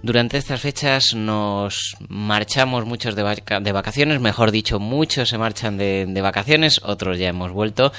Durante estas fechas nos marchamos muchos de vacaciones, mejor dicho, muchos se marchan de vacaciones, otros ya hemos vuelto,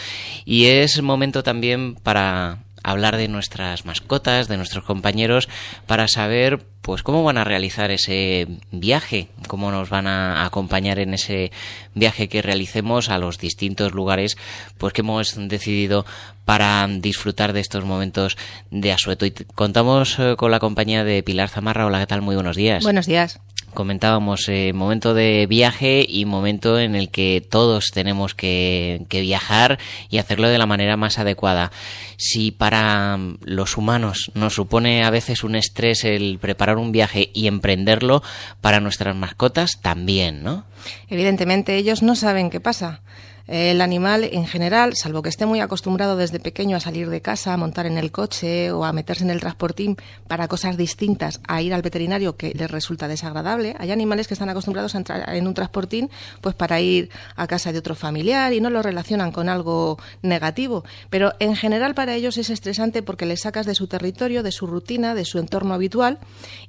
y es momento también para hablar de nuestras mascotas, de nuestros compañeros, para saber pues cómo van a realizar ese viaje, cómo nos van a acompañar en ese viaje que realicemos a los distintos lugares pues que hemos decidido para disfrutar de estos momentos de asueto. Y contamos con la compañía de Pilar Zamarra. Hola, ¿qué tal? Muy buenos días. Buenos días. Comentábamos momento de viaje y momento en el que todos tenemos que viajar y hacerlo de la manera más adecuada. Si para los humanos nos supone a veces un estrés el preparar un viaje y emprenderlo, para nuestras mascotas también, ¿no? Evidentemente ellos no saben qué pasa. El animal en general, salvo que esté muy acostumbrado desde pequeño a salir de casa, a montar en el coche o a meterse en el transportín para cosas distintas a ir al veterinario, que les resulta desagradable, hay animales que están acostumbrados a entrar en un transportín pues para ir a casa de otro familiar y no lo relacionan con algo negativo. Pero en general para ellos es estresante porque les sacas de su territorio, de su rutina, de su entorno habitual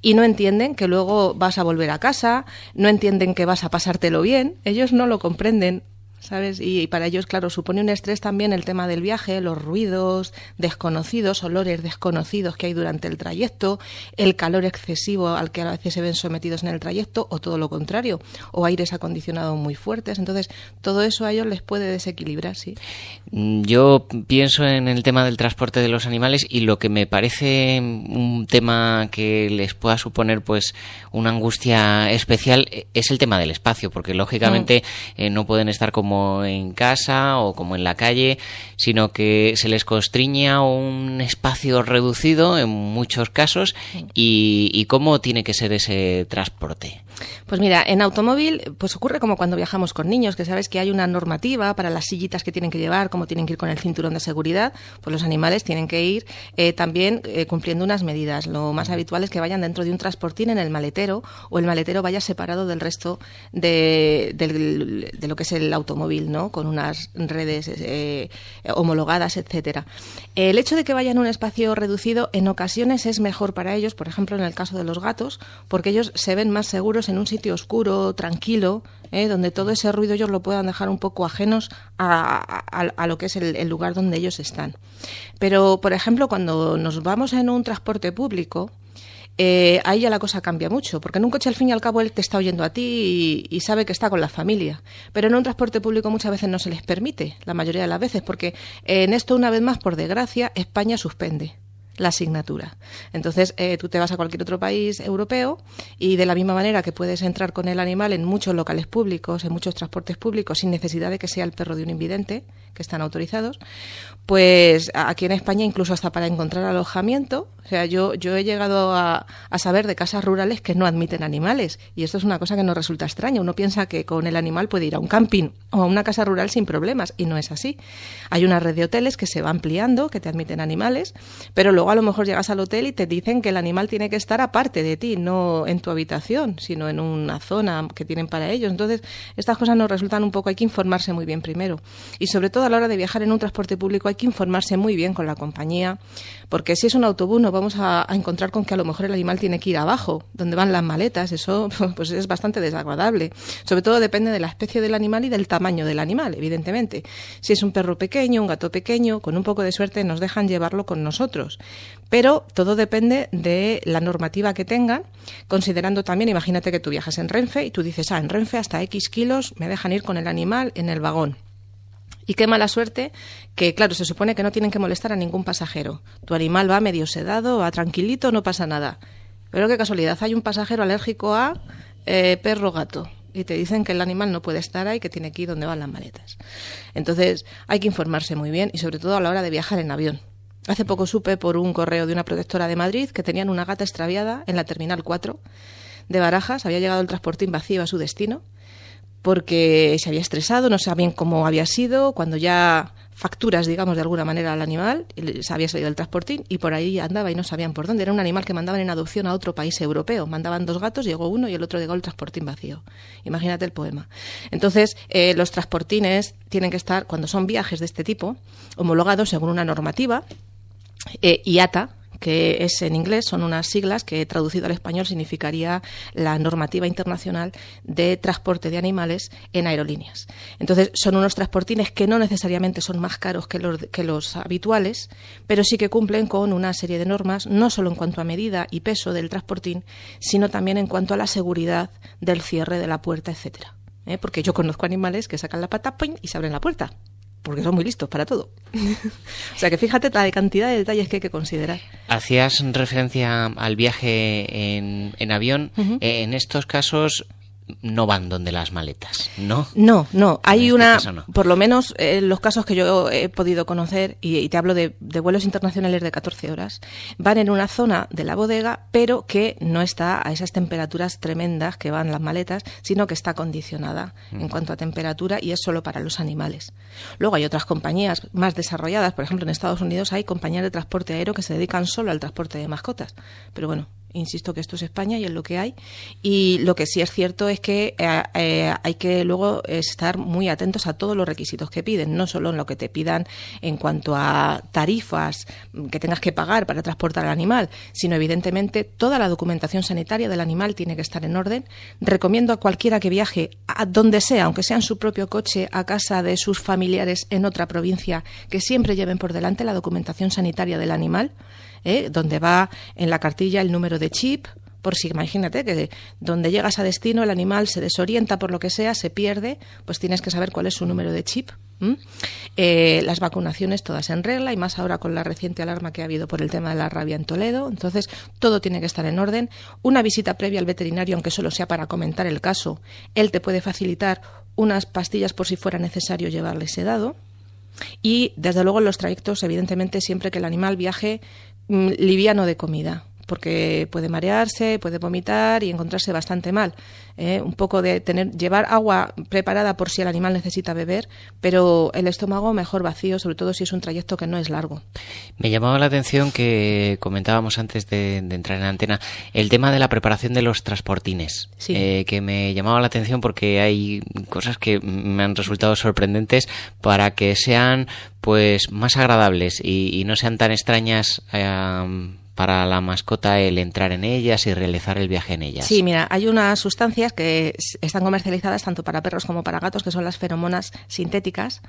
y no entienden que luego vas a volver a casa, no entienden que vas a pasártelo bien, ellos no lo comprenden, ¿sabes? Y para ellos, claro, supone un estrés también el tema del viaje, los ruidos desconocidos, olores desconocidos que hay durante el trayecto, el calor excesivo al que a veces se ven sometidos en el trayecto, o todo lo contrario, o aires acondicionados muy fuertes. Entonces, todo eso a ellos les puede desequilibrar, sí. Yo pienso en el tema del transporte de los animales y lo que me parece un tema que les pueda suponer pues una angustia especial es el tema del espacio, porque lógicamente no pueden estar como en casa o como en la calle, sino que se les constriñe a un espacio reducido en muchos casos. ¿Y cómo tiene que ser ese transporte? Pues mira, en automóvil pues ocurre como cuando viajamos con niños, que sabes que hay una normativa para las sillitas que tienen que llevar, cómo tienen que ir con el cinturón de seguridad, pues los animales tienen que ir también cumpliendo unas medidas. Lo más habitual es que vayan dentro de un transportín en el maletero, o el maletero vaya separado del resto de lo que es el automóvil, ¿no? Con unas redes homologadas, etcétera. El hecho de que vayan a un espacio reducido en ocasiones es mejor para ellos, por ejemplo en el caso de los gatos, porque ellos se ven más seguros en un sitio oscuro, tranquilo, donde todo ese ruido ellos lo puedan dejar un poco ajenos a lo que es el lugar donde ellos están. Pero, por ejemplo, cuando nos vamos en un transporte público, ahí ya la cosa cambia mucho, porque en un coche al fin y al cabo él te está oyendo a ti y sabe que está con la familia, pero en un transporte público muchas veces no se les permite, la mayoría de las veces, porque en esto, una vez más, por desgracia, España suspende la asignatura. Entonces, tú te vas a cualquier otro país europeo y de la misma manera que puedes entrar con el animal en muchos locales públicos, en muchos transportes públicos, sin necesidad de que sea el perro de un invidente, que están autorizados, pues aquí en España incluso hasta para encontrar alojamiento, o sea, yo he llegado a saber de casas rurales que no admiten animales, y esto es una cosa que nos resulta extraña. Uno piensa que con el animal puede ir a un camping o a una casa rural sin problemas, y no es así. Hay una red de hoteles que se va ampliando, que te admiten animales, pero luego a lo mejor llegas al hotel y te dicen que el animal tiene que estar aparte de ti, no en tu habitación, sino en una zona que tienen para ellos. Entonces, estas cosas nos resultan un poco, hay que informarse muy bien primero. Y sobre todo a la hora de viajar en un transporte público hay que informarse muy bien con la compañía, porque si es un autobús nos vamos a encontrar con que a lo mejor el animal tiene que ir abajo, donde van las maletas. Eso pues es bastante desagradable. Sobre todo depende de la especie del animal y del tamaño del animal, evidentemente. Si es un perro pequeño, un gato pequeño, con un poco de suerte nos dejan llevarlo con nosotros. Pero todo depende de la normativa que tengan, considerando también, imagínate que tú viajas en Renfe y tú dices, en Renfe hasta X kilos me dejan ir con el animal en el vagón. Y qué mala suerte que, claro, se supone que no tienen que molestar a ningún pasajero. Tu animal va medio sedado, va tranquilito, no pasa nada. Pero qué casualidad, hay un pasajero alérgico a perro gato. Y te dicen que el animal no puede estar ahí, que tiene que ir donde van las maletas. Entonces hay que informarse muy bien y sobre todo a la hora de viajar en avión. Hace poco supe por un correo de una protectora de Madrid que tenían una gata extraviada en la Terminal 4 de Barajas. Había llegado el transportín vacío a su destino porque se había estresado, no sabían cómo había sido, cuando ya facturas, digamos, de alguna manera al animal, se había salido del transportín y por ahí andaba y no sabían por dónde. Era un animal que mandaban en adopción a otro país europeo. Mandaban 2 gatos, llegó uno y el otro llegó el transportín vacío. Imagínate el poema. Entonces, los transportines tienen que estar, cuando son viajes de este tipo, homologados según una normativa IATA, que es en inglés, son unas siglas que traducido al español significaría la normativa internacional de transporte de animales en aerolíneas. Entonces, son unos transportines que no necesariamente son más caros que los habituales, pero sí que cumplen con una serie de normas, no solo en cuanto a medida y peso del transportín, sino también en cuanto a la seguridad del cierre de la puerta, etcétera. Porque yo conozco animales que sacan la pata ¡pum! Y se abren la puerta, porque son muy listos para todo. O sea que fíjate la cantidad de detalles que hay que considerar. Hacías referencia al viaje en avión. Uh-huh. En estos casos no van donde las maletas, ¿no? No. Hay no. Por lo menos los casos que yo he podido conocer, y te hablo de vuelos internacionales de 14 horas, van en una zona de la bodega, pero que no está a esas temperaturas tremendas que van las maletas, sino que está condicionada en cuanto a temperatura y es solo para los animales. Luego hay otras compañías más desarrolladas, por ejemplo en Estados Unidos hay compañías de transporte aéreo que se dedican solo al transporte de mascotas, pero bueno, insisto que esto es España y es lo que hay. Y lo que sí es cierto es que hay que luego estar muy atentos a todos los requisitos que piden, no solo en lo que te pidan en cuanto a tarifas que tengas que pagar para transportar al animal, sino evidentemente toda la documentación sanitaria del animal tiene que estar en orden. Recomiendo a cualquiera que viaje a donde sea, aunque sea en su propio coche, a casa de sus familiares en otra provincia, que siempre lleven por delante la documentación sanitaria del animal, donde va en la cartilla el número de chip, por si imagínate que donde llegas a destino el animal se desorienta por lo que sea, se pierde, pues tienes que saber cuál es su número de chip. Las vacunaciones todas en regla, y más ahora con la reciente alarma que ha habido por el tema de la rabia en Toledo. Entonces todo tiene que estar en orden. Una visita previa al veterinario, aunque solo sea para comentar el caso, él te puede facilitar unas pastillas por si fuera necesario llevarle sedado. Y desde luego en los trayectos, evidentemente, siempre que el animal viaje liviano de comida, porque puede marearse, puede vomitar y encontrarse bastante mal. Un poco de llevar agua preparada por si el animal necesita beber, pero el estómago mejor vacío, sobre todo si es un trayecto que no es largo. Me llamaba la atención que comentábamos antes de entrar en la antena el tema de la preparación de los transportines, sí. Que me llamaba la atención porque hay cosas que me han resultado sorprendentes para que sean pues más agradables y no sean tan extrañas para la mascota el entrar en ellas y realizar el viaje en ellas. Sí, mira, hay unas sustancias que están comercializadas tanto para perros como para gatos, que son las feromonas sintéticas,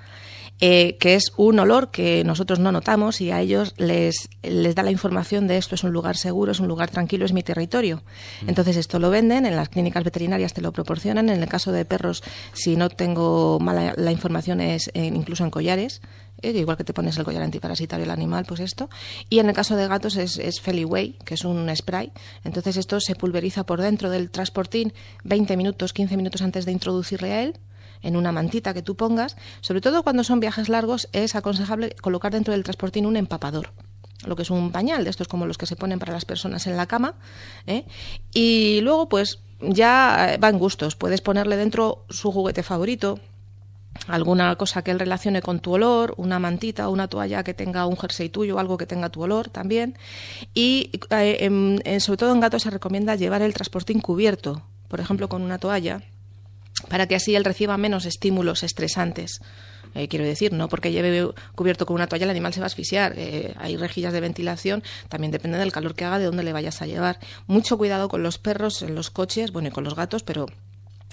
que es un olor que nosotros no notamos y a ellos les da la información de esto es un lugar seguro, es un lugar tranquilo, es mi territorio. Entonces esto lo venden, en las clínicas veterinarias te lo proporcionan. En el caso de perros, si no tengo mala la información, es incluso en collares. Igual que te pones el collar antiparasitario al animal, pues esto. Y en el caso de gatos es Feliway, que es un spray. Entonces esto se pulveriza por dentro del transportín 20 minutos, 15 minutos antes de introducirle a él, en una mantita que tú pongas. Sobre todo cuando son viajes largos es aconsejable colocar dentro del transportín un empapador, lo que es un pañal, de estos como los que se ponen para las personas en la cama, Y luego pues ya va en gustos. Puedes ponerle dentro su juguete favorito, alguna cosa que él relacione con tu olor, una mantita o una toalla que tenga un jersey tuyo, algo que tenga tu olor también. Y sobre todo en gatos se recomienda llevar el transportín cubierto, por ejemplo con una toalla, para que así él reciba menos estímulos estresantes. Quiero decir, no porque lleve cubierto con una toalla el animal se va a asfixiar. Hay rejillas de ventilación, también depende del calor que haga, de dónde le vayas a llevar. Mucho cuidado con los perros en los coches, bueno, y con los gatos, pero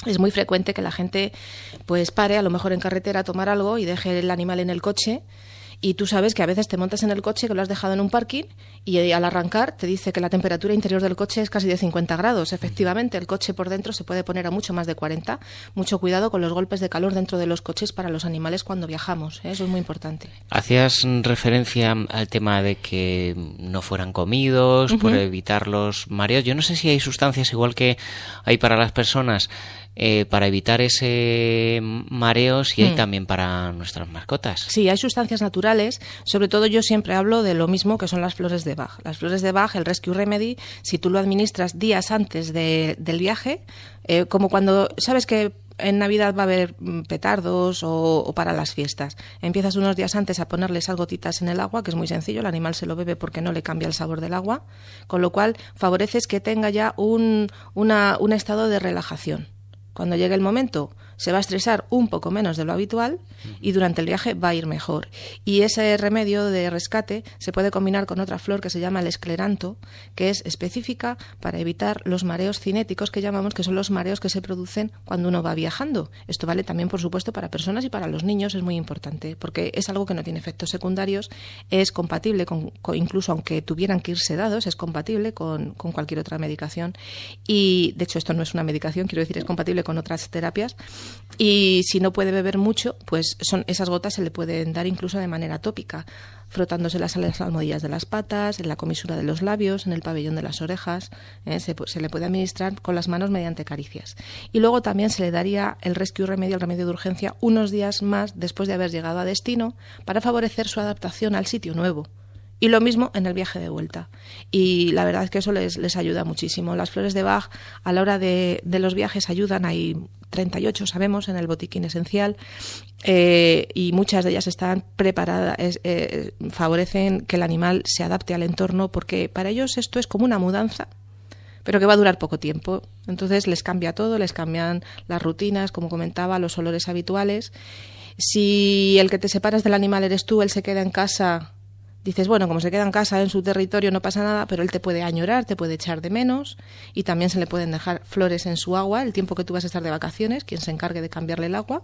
es muy frecuente que la gente pues pare a lo mejor en carretera a tomar algo y deje el animal en el coche, y tú sabes que a veces te montas en el coche que lo has dejado en un parking y al arrancar te dice que la temperatura interior del coche es casi de 50 grados. Efectivamente, el coche por dentro se puede poner a mucho más de 40. Mucho cuidado con los golpes de calor dentro de los coches para los animales cuando viajamos, eso es muy importante. Hacías referencia al tema de que no fueran comidos, por evitar los mareos. Yo no sé si hay sustancias igual que hay para las personas para evitar ese mareo, si hay también para nuestras mascotas. Sí, hay sustancias naturales. Sobre todo yo siempre hablo de lo mismo que son las flores de Bach. Las flores de Bach, el Rescue Remedy, si tú lo administras días antes del viaje, como cuando sabes que en Navidad va a haber petardos o para las fiestas. Empiezas unos días antes a ponerle sal gotitas en el agua, que es muy sencillo, el animal se lo bebe porque no le cambia el sabor del agua, con lo cual favoreces que tenga ya un estado de relajación. Cuando llegue el momento, se va a estresar un poco menos de lo habitual y durante el viaje va a ir mejor. Y ese remedio de rescate se puede combinar con otra flor que se llama el escleranto, que es específica para evitar los mareos cinéticos que llamamos, que son los mareos que se producen cuando uno va viajando. Esto vale también, por supuesto, para personas y para los niños, es muy importante, porque es algo que no tiene efectos secundarios, es compatible, incluso aunque tuvieran que ir sedados, es compatible con cualquier otra medicación. Y, de hecho, esto no es una medicación, quiero decir, es compatible con otras terapias. Y si no puede beber mucho, pues esas gotas se le pueden dar incluso de manera tópica, frotándoselas a las almohadillas de las patas, en la comisura de los labios, en el pabellón de las orejas. Se le puede administrar con las manos mediante caricias. Y luego también se le daría el rescue remedio, el remedio de urgencia, unos días más después de haber llegado a destino para favorecer su adaptación al sitio nuevo. Y lo mismo en el viaje de vuelta. Y la verdad es que eso les ayuda muchísimo. Las flores de Bach a la hora de los viajes ayudan. Hay 38, sabemos, en el botiquín esencial, y muchas de ellas están preparadas, favorecen que el animal se adapte al entorno, porque para ellos esto es como una mudanza, pero que va a durar poco tiempo. Entonces les cambia todo, les cambian las rutinas, como comentaba, los olores habituales. Si el que te separas del animal eres tú, él se queda en casa, dices, bueno, como se queda en casa, en su territorio, no pasa nada, pero él te puede añorar, te puede echar de menos, y también se le pueden dejar flores en su agua el tiempo que tú vas a estar de vacaciones, quien se encargue de cambiarle el agua.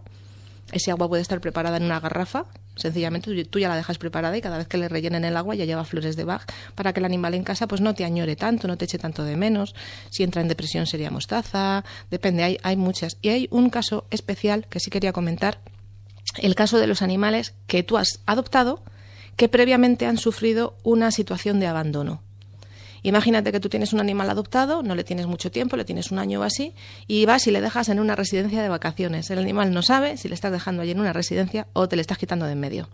Ese agua puede estar preparada en una garrafa, sencillamente tú ya la dejas preparada y cada vez que le rellenen el agua ya lleva flores de Bach, para que el animal en casa pues no te añore tanto, no te eche tanto de menos. Si entra en depresión sería mostaza, depende, hay muchas. Y hay un caso especial que sí quería comentar, el caso de los animales que tú has adoptado, que previamente han sufrido una situación de abandono. Imagínate que tú tienes un animal adoptado, no le tienes mucho tiempo, le tienes un año o así, y vas y le dejas en una residencia de vacaciones. El animal no sabe si le estás dejando allí en una residencia o te le estás quitando de en medio.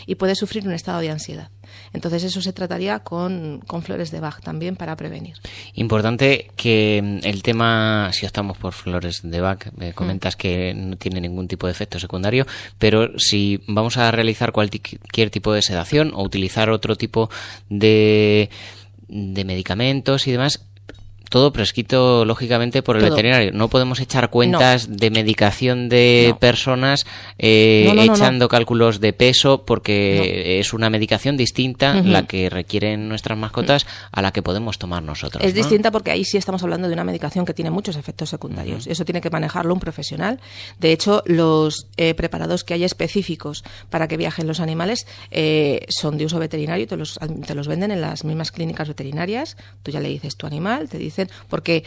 Y puede sufrir un estado de ansiedad. Entonces eso se trataría con flores de Bach también para prevenir. Importante que el tema, si optamos por flores de Bach, comentas que no tiene ningún tipo de efecto secundario, pero si vamos a realizar cualquier tipo de sedación o utilizar otro tipo de medicamentos y demás, todo prescrito lógicamente por el veterinario. No podemos echar cuentas de medicación de personas echando cálculos de peso, porque es una medicación distinta la que requieren nuestras mascotas a la que podemos tomar nosotros. Es distinta porque ahí sí estamos hablando de una medicación que tiene muchos efectos secundarios. Eso tiene que manejarlo un profesional. De hecho, los preparados que hay específicos para que viajen los animales son de uso veterinario, te los venden en las mismas clínicas veterinarias. Tú ya le dices tu animal, te dicen, porque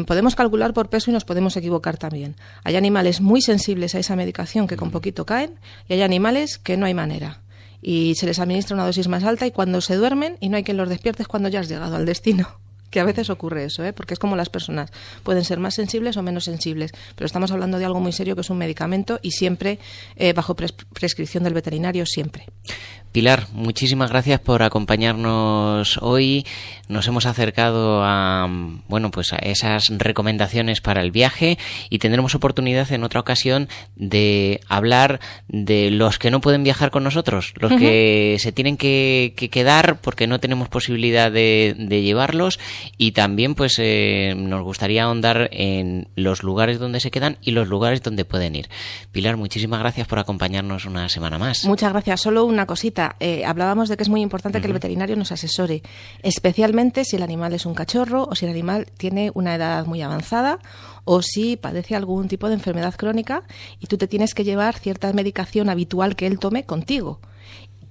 podemos calcular por peso y nos podemos equivocar también. Hay animales muy sensibles a esa medicación que con poquito caen, y hay animales que no hay manera. Y se les administra una dosis más alta y cuando se duermen y no hay quien los despierte es cuando ya has llegado al destino. Que a veces ocurre eso, porque es como las personas. Pueden ser más sensibles o menos sensibles, pero estamos hablando de algo muy serio que es un medicamento y siempre bajo prescripción del veterinario, siempre. Pilar, muchísimas gracias por acompañarnos hoy. Nos hemos acercado a esas recomendaciones para el viaje y tendremos oportunidad en otra ocasión de hablar de los que no pueden viajar con nosotros, los que se tienen que quedar porque no tenemos posibilidad de llevarlos, y también nos gustaría ahondar en los lugares donde se quedan y los lugares donde pueden ir. Pilar, muchísimas gracias por acompañarnos una semana más. Muchas gracias. Solo una cosita. Hablábamos de que es muy importante que el veterinario nos asesore, especialmente si el animal es un cachorro o si el animal tiene una edad muy avanzada o si padece algún tipo de enfermedad crónica y tú te tienes que llevar cierta medicación habitual que él tome contigo.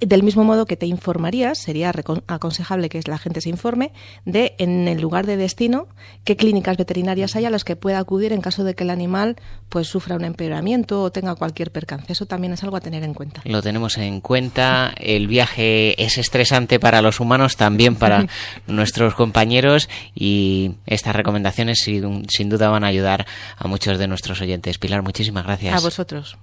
Del mismo modo que te informarías, sería aconsejable que la gente se informe de, en el lugar de destino, qué clínicas veterinarias hay a las que pueda acudir en caso de que el animal sufra un empeoramiento o tenga cualquier percance. Eso también es algo a tener en cuenta. Lo tenemos en cuenta. El viaje es estresante para los humanos, también para nuestros compañeros, y estas recomendaciones sin duda van a ayudar a muchos de nuestros oyentes. Pilar, muchísimas gracias. A vosotros.